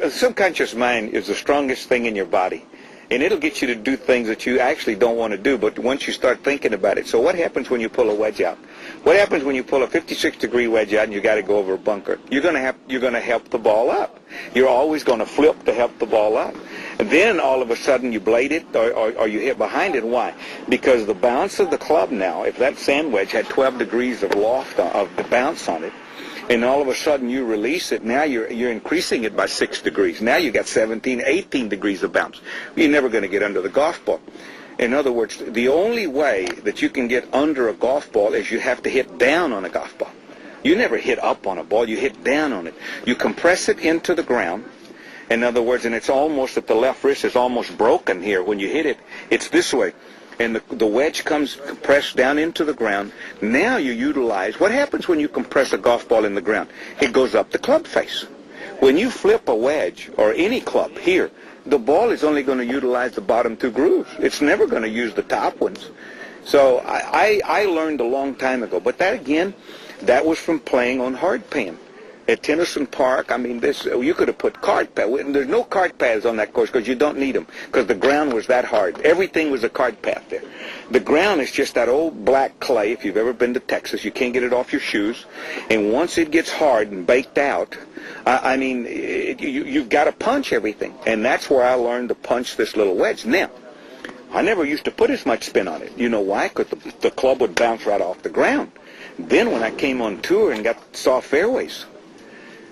the subconscious mind is the strongest thing in your body. And it'll get you to do things that you actually don't want to do, but once you start thinking about it. So what happens when you pull a wedge out? What happens when you pull a 56-degree wedge out and you got to go over a bunker? You're going to help the ball up. You're always going to flip to help the ball up. And then all of a sudden you blade it or you hit behind it. Why? Because the bounce of the club now, if that sand wedge had 12 degrees of loft of the bounce on it, and all of a sudden you release it, now you're increasing it by 6 degrees. Now you got 17, 18 degrees of bounce. You're never going to get under the golf ball. In other words, the only way that you can get under a golf ball is you have to hit down on a golf ball. You never hit up on a ball, you hit down on it. You compress it into the ground. In other words, and it's almost at the left wrist is almost broken here. When you hit it, it's this way. And the wedge comes compressed down into the ground. Now you utilize, what happens when you compress a golf ball in the ground? It goes up the club face. When you flip a wedge or any club here, the ball is only going to utilize the bottom 2 grooves. It's never going to use the top ones. So I learned a long time ago. But that, again, that was from playing on hard pan. At Tennyson Park, I mean, you could have put cart paths. There's no cart paths on that course because you don't need them because the ground was that hard. Everything was a cart path there. The ground is just that old black clay. If you've ever been to Texas, you can't get it off your shoes. And once it gets hard and baked out, I mean, you've got to punch everything. And that's where I learned to punch this little wedge. Now, I never used to put as much spin on it. You know why? Because the club would bounce right off the ground. Then when I came on tour and got soft fairways,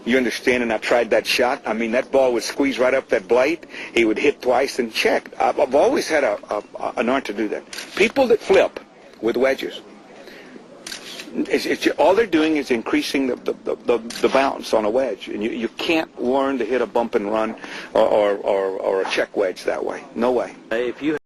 you understand, and I tried that shot. I mean, that ball would squeeze right up that blade. He would hit twice and check. I've always had an art to do that. People that flip with wedges, all they're doing is increasing the bounce on a wedge. And you can't learn to hit a bump and run or a check wedge that way. No way. If you